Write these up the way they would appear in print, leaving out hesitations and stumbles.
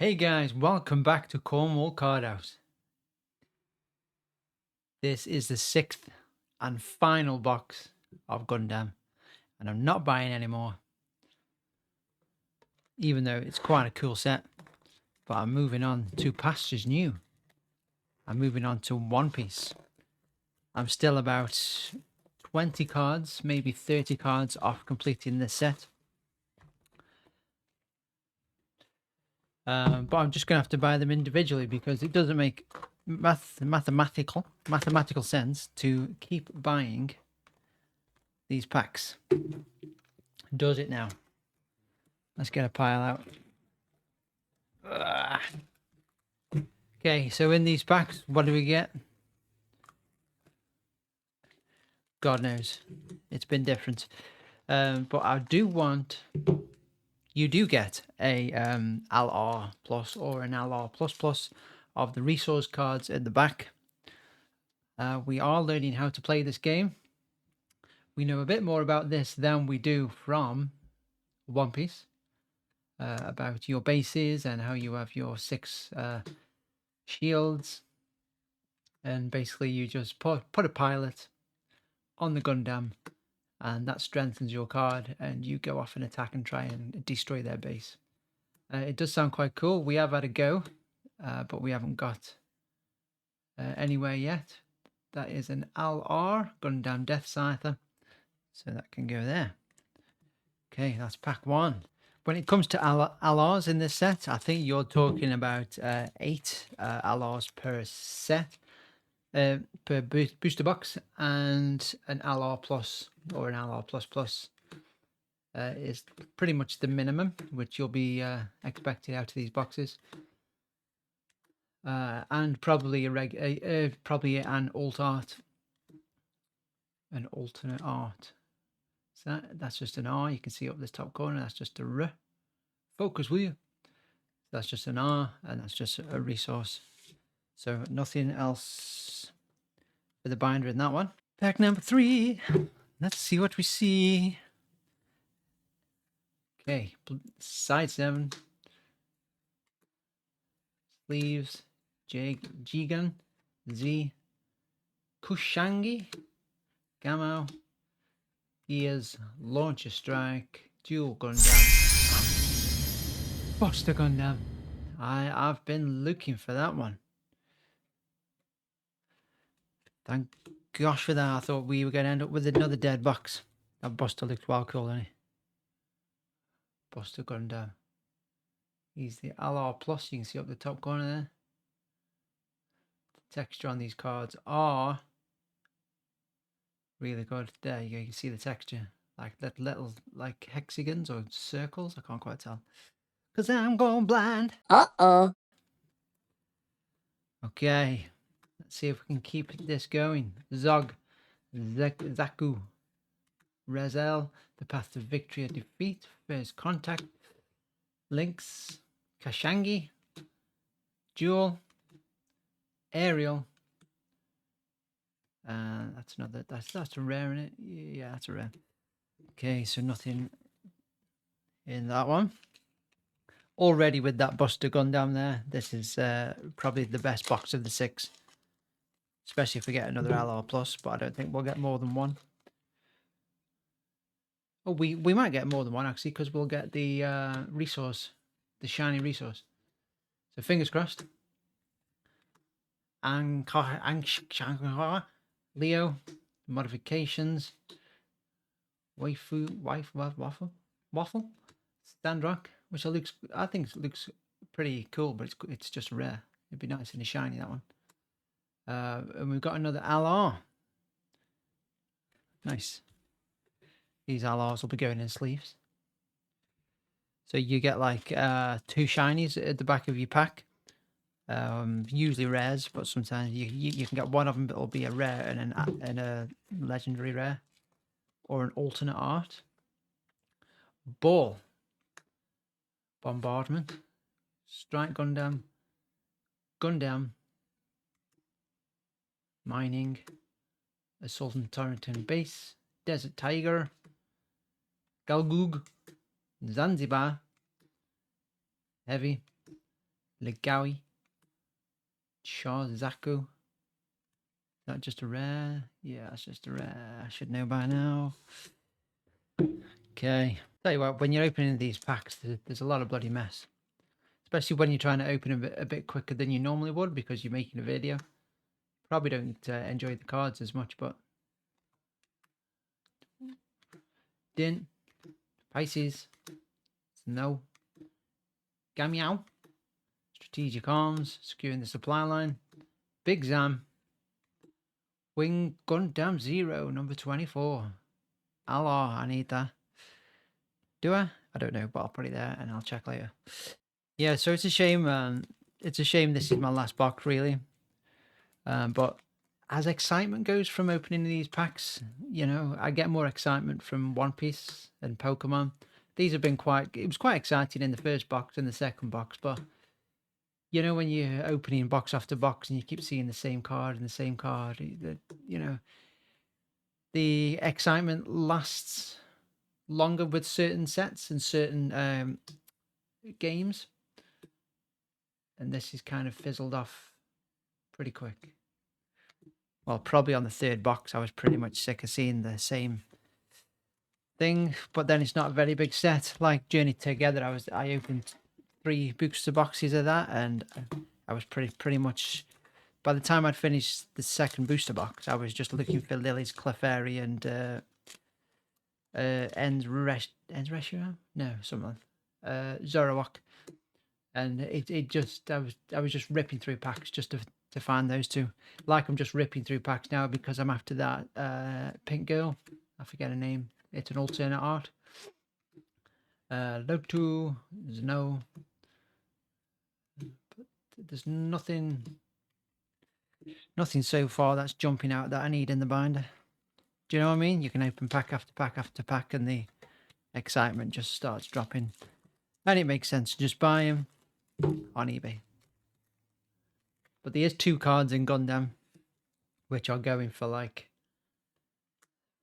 Hey guys, welcome back to Cornwall Card House. This is the 6th and final box of Gundam, and I'm not buying any more, even though it's quite a cool set. But I'm moving on to Pastures New. I'm moving on to One Piece. I'm still about 20 cards, maybe 30 cards off completing this set. But I'm just going to have to buy them individually because it doesn't make mathematical sense to keep buying these packs. Does it now? Let's get a pile out. Okay, so in these packs, what do we get? God knows. It's been different. But I do want... You do get a LR plus or an LR plus plus of the resource cards at the back. We are learning how to play this game. We know a bit more about this than we do from One Piece. About your bases and how you have your 6 shields. And basically you just put a pilot on the Gundam and that strengthens your card and you go off and attack and try and destroy their base. It does sound quite cool. We have had a go, but we haven't got anywhere yet. That is an LR, Gundam Death Scyther. So that can go there. Okay, that's pack 1. When it comes to LRs in this set, I think you're talking about 8 LRs per set. Per booster box, and an LR plus or an LR plus plus is pretty much the minimum which you'll be expected out of these boxes, and probably probably an alternate art. So that's just an R. You can see up this top corner. That's just a R. Focus, will you? That's just an R, and that's just a resource. So nothing else for the binder in that one. Pack number 3. Let's see what we see. Okay, side 7. Sleeves, Jigan, Z, Kushangi, Gamo, Ears, Launcher Strike, Dual Gundam, Buster Gundam. I've been looking for that one. Thank gosh for that. I thought we were going to end up with another dead box. That Buster looks well cool, doesn't he? Buster Gundam. He's the LR plus. You can see up the top corner there. The texture on these cards are really good. There you go. You can see the texture, like that little like hexagons or circles. I can't quite tell because I'm going blind. Okay, let's see if we can keep this going. Zog, Zaku, Rezel, the path to victory or defeat. First contact. Lynx, Kashangi, Jewel, Ariel. That's another. That's a rare in it. Yeah, that's a rare. Okay, so nothing in that one. Already with that Buster Gundam there, this is probably the best box of the 6. Especially if we get another LR plus, but I don't think we'll get more than one. Oh, we might get more than one actually, because we'll get the resource, the shiny resource. So fingers crossed. Leo, modifications, waffle, Standrock, which looks, I think looks pretty cool, but it's just rare. It'd be nice in a shiny, that one. And we've got another LR. Nice. These LRs will be going in sleeves. So you get like 2 shinies at the back of your pack. Usually rares, but sometimes you can get one of them, but it'll be a rare and a legendary rare, or an alternate art. Ball, Bombardment, Strike Gundam, Gundam, Mining, Assault on Torrington Base, Desert Tiger, Galgoog, Zanzibar, Heavy, Legawi. Shazaku. Is that just a rare? Yeah, it's just a rare. I should know by now. Okay. Tell you what, when you're opening these packs, there's a lot of bloody mess. Especially when you're trying to open a bit quicker than you normally would because you're making a video. Probably don't enjoy the cards as much, but... Din. Pisces. No. Gamyao. Strategic Arms. Securing the supply line. Big Zam. Wing Gundam Zero, number 24. Allah, I need that. Do I? I don't know, but I'll put it there and I'll check later. Yeah, so it's a shame. It's a shame this is my last box, really. But as excitement goes from opening these packs, you know, I get more excitement from One Piece and Pokemon. These have been it was quite exciting in the first box and the second box, but you know, when you're opening box after box and you keep seeing the same card and the same card, you know, the excitement lasts longer with certain sets and certain games. And this is kind of fizzled off pretty quick. Well, probably on the third box, I was pretty much sick of seeing the same thing. But then it's not a very big set. Like Journey Together, I opened 3 booster boxes of that, and I was pretty much. By the time I'd finished the second booster box, I was just looking for Lily's Clefairy and Ends Reshiram? No, something. Zoroark. And it just I was just ripping through packs just to find those two. Like I'm just ripping through packs now because I'm after that pink girl. I forget her name. It's an alternate art. Lotu, there's no, but there's nothing so far that's jumping out that I need in the binder. Do you know what I mean? You can open pack after pack after pack and the excitement just starts dropping. And it makes sense to just buy them on eBay. But there is 2 cards in Gundam which are going for like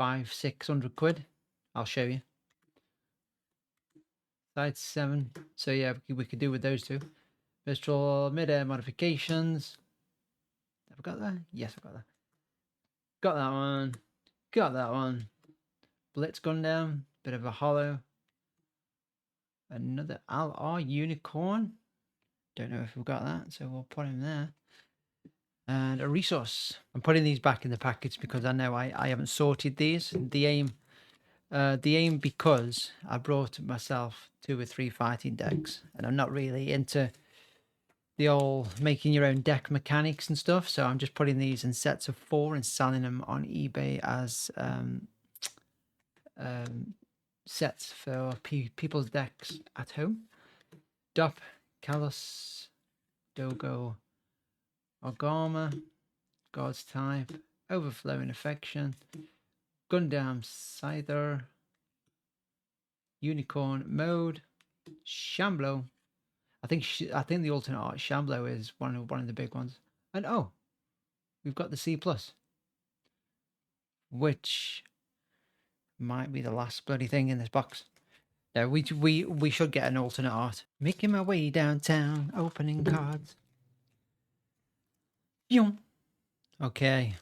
500-600 quid. I'll show you. Side 7. So yeah, we could do with those 2. Mistral mid-air modifications. Have I got that? Yes, I got that. Got that one. Got that one. Blitz Gundam. Bit of a hollow. Another LR Unicorn. Don't know if we've got that, so we'll put him there. And a resource. I'm putting these back in the package because I know I haven't sorted these. The aim because I brought myself 2 or 3 fighting decks, and I'm not really into the old making your own deck mechanics and stuff. So I'm just putting these in sets of 4 and selling them on eBay as sets for people's decks at home. Dop, Kalos, Dogo, Ogama, God's Type, Overflowing Affection, Gundam Scyther, Unicorn Mode, Shamblo. I think the alternate art Shamblo is one of the big ones. And oh, we've got the C+, which might be the last bloody thing in this box. No, we should get an alternate art. Making my way downtown, opening cards. Yum. Okay.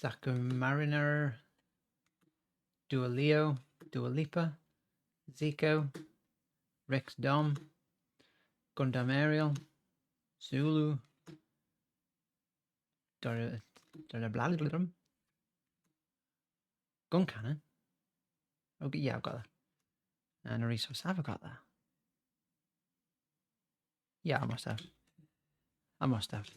Zaka Mariner, Dua Leo, Dua Lipa, Zico, Rex Dom, Gundam Ariel, Zulu, Gun Cannon. Okay, yeah, I've got that. And a resource. Have I got that? Yeah, I must have.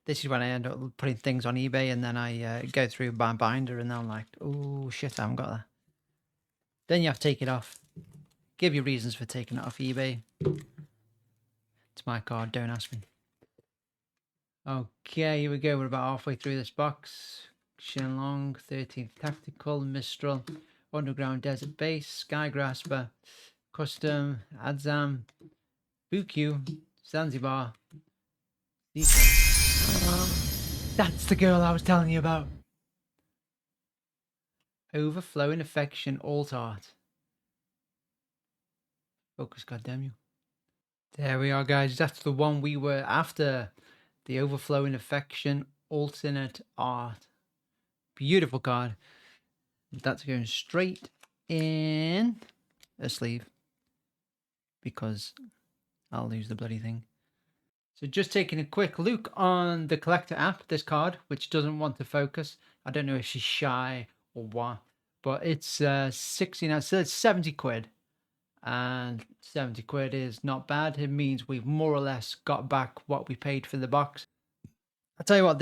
This is when I end up putting things on eBay and then I go through my binder and then I'm like, oh shit, I haven't got that. Then you have to take it off. Give you reasons for taking it off eBay. It's my card, don't ask me. Okay, here we go. We're about halfway through this box. Shenlong, 13th Tactical, Mistral, Underground Desert Base, Sky Grasper, Custom, Adzam, Bukyu, Zanzibar, Zico. That's the girl I was telling you about. Overflowing Affection Alt Art. Focus, goddamn you. There we are, guys. That's the one we were after. The Overflowing Affection Alternate Art. Beautiful card. That's going straight in a sleeve because I'll lose the bloody thing. So just taking a quick look on the collector app, this card, which doesn't want to focus. I don't know if she's shy or what, but it's 69, so it's 70 quid. And 70 quid is not bad. It means we've more or less got back what we paid for the box. I'll tell you what,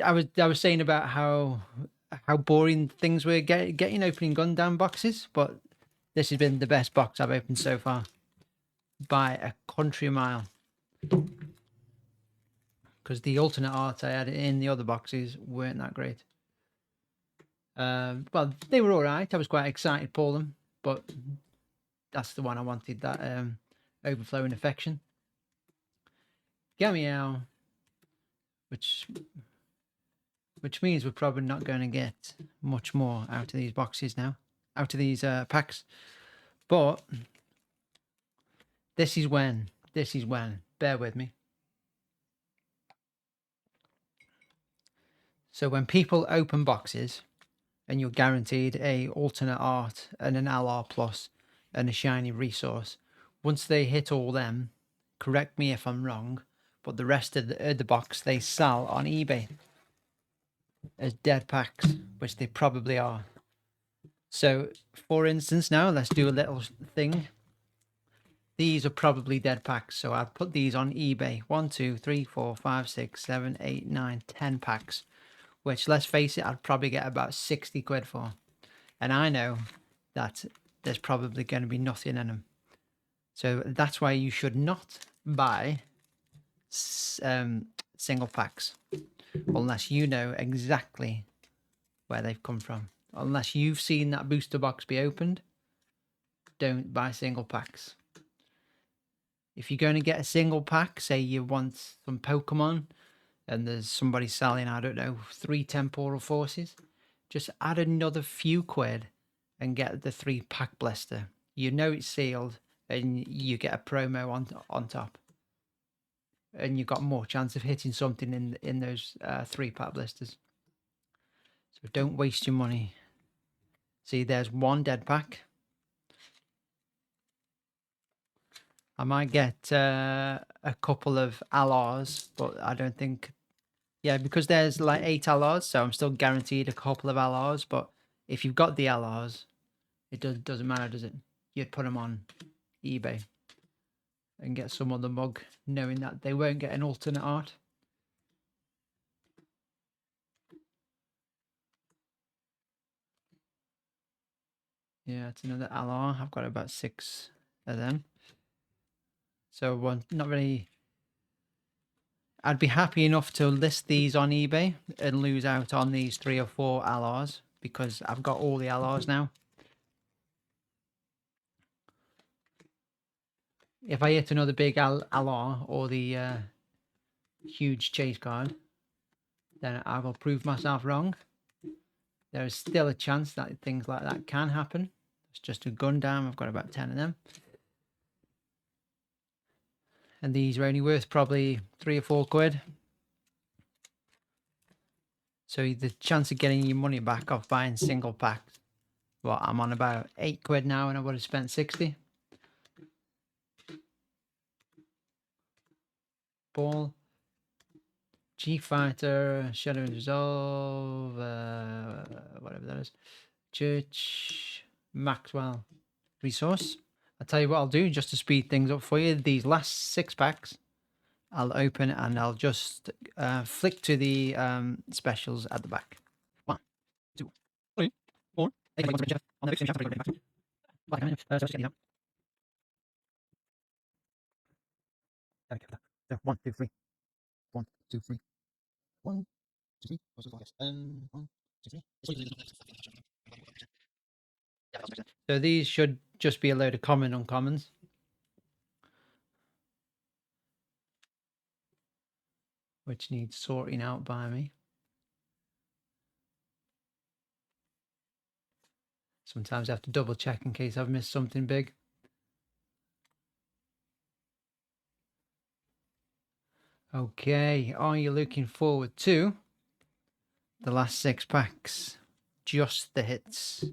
I was saying about how boring things were getting opening Gundam boxes, but this has been the best box I've opened so far by a country mile. Because the alternate art I had in the other boxes weren't that great. Well, they were all right. I was quite excited for them, but that's the one I wanted. That Overflowing Affection. Gamiao, which means we're probably not going to get much more out of these boxes now, out of these packs. But this is when. Bear with me. So when people open boxes, and you're guaranteed a alternate art and an LR plus and a shiny resource. Once they hit all them, correct me if I'm wrong, but the rest of the box they sell on eBay as dead packs, which they probably are. So, for instance, now let's do a little thing. These are probably dead packs, so I'd put these on eBay. 1, 2, 3, 4, 5, 6, 7, 8, 9, 10 packs, which, let's face it, I'd probably get about 60 quid for. And I know that there's probably going to be nothing in them. So that's why you should not buy single packs unless you know exactly where they've come from. Unless you've seen that booster box be opened, don't buy single packs. If you're going to get a single pack, say you want some Pokemon and there's somebody selling, I don't know, 3 temporal forces, just add another few quid and get the 3-pack blister. You know it's sealed and you get a promo on top. And you've got more chance of hitting something in those 3-pack blisters. So don't waste your money. See, there's one dead pack. I might get a couple of LRs, but I don't think... Yeah, because there's like 8 LRs, so I'm still guaranteed a couple of LRs. But if you've got the LRs, it doesn't matter, does it? You'd put them on eBay and get some other mug, knowing that they won't get an alternate art. Yeah, it's another LR. I've got about 6 of them. So not really... I'd be happy enough to list these on eBay and lose out on these 3 or 4 LRs because I've got all the LRs now. If I hit another big LR or the huge chase card, then I will prove myself wrong. There is still a chance that things like that can happen. It's just a Gundam. I've got about 10 of them. And these are only worth probably 3 or 4 quid. So the chance of getting your money back off buying single packs, well, I'm on about 8 quid now and I would have spent 60. Ball. G-Fighter, Shadow and Resolve, whatever that is. Church, Maxwell, Resource. I'll tell you what I'll do just to speed things up for you. These last 6 packs I'll open and I'll just flick to the specials at the back. 1, 2, 3, 4. On the big back. So 1, 2, 3. 1, 2, 3. 1, 2, 3. 1, 2, 3. So these should just be a load of common uncommons. Which needs sorting out by me. Sometimes I have to double check in case I've missed something big. Okay, are you looking forward to the last 6 packs? Just the hits.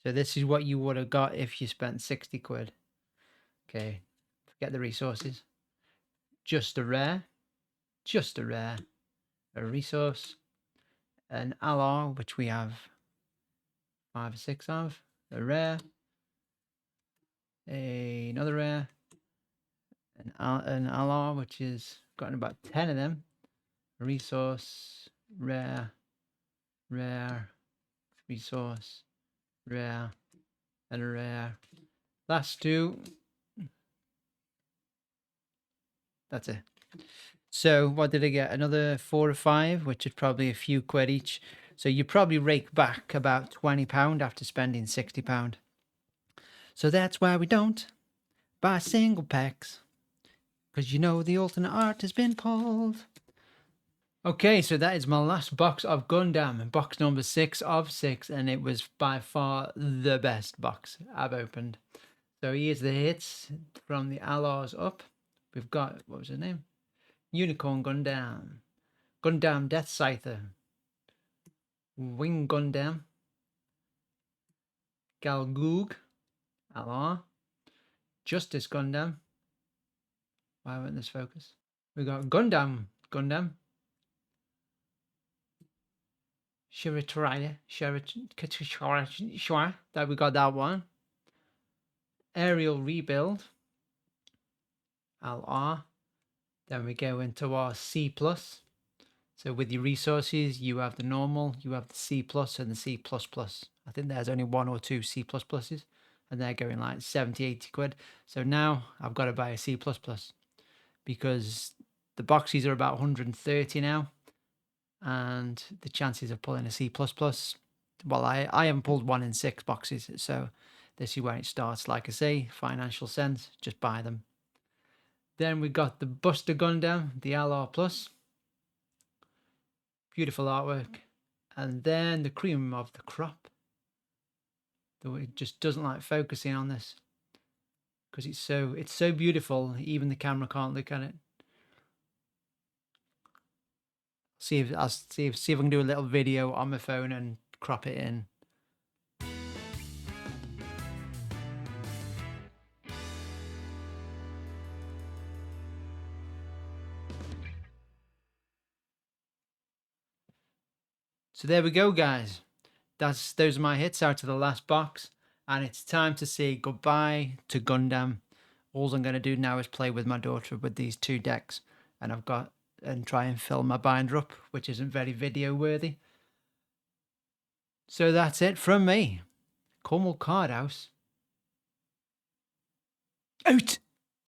So this is what you would have got if you spent 60 quid. Okay, forget the resources. Just a rare, a resource, an alloy, which we have 5 or 6 of, a rare, another rare, an alloy, which is gotten about 10 of them, a resource, rare, resource, rare, and a rare. Last 2. That's it. So what did I get? Another 4 or 5, which is probably a few quid each. So you probably rake back about £20 after spending £60. So that's why we don't buy single packs, because you know the alternate art has been pulled. Okay, so that is my last box of Gundam, box number 6 of 6, and it was by far the best box I've opened. So here's the hits from the alloys up. We've got, what was his name? Unicorn Gundam, Gundam Death Scyther, Wing Gundam, Galgoog, Alloy, Justice Gundam. Why won't this focus? We got Gundam, Shiritoraya, that we got that one. Aerial Rebuild, LR. Then we go into our C+. So with your resources, you have the normal, you have the C+, and the C++. I think there's only 1 or 2 C++, and they're going like 70, 80 quid. So now I've got to buy a C++, because the boxes are about 130 now, and the chances of pulling a C++, well, I haven't pulled 1 in 6 boxes, so this is where it starts. Like I say, financial sense, just buy them. Then we got the Buster Gundam, the LR Plus. Beautiful artwork. And then the cream of the crop. Though it just doesn't like focusing on this, because it's so beautiful, even the camera can't look at it. I'll see if I can do a little video on my phone and crop it in. So there we go, guys. Those are my hits out of the last box, and it's time to say goodbye to Gundam. All I'm going to do now is play with my daughter with these 2 decks, and try and fill my binder up, which isn't very video worthy. So that's it from me. Cornwall Card House out.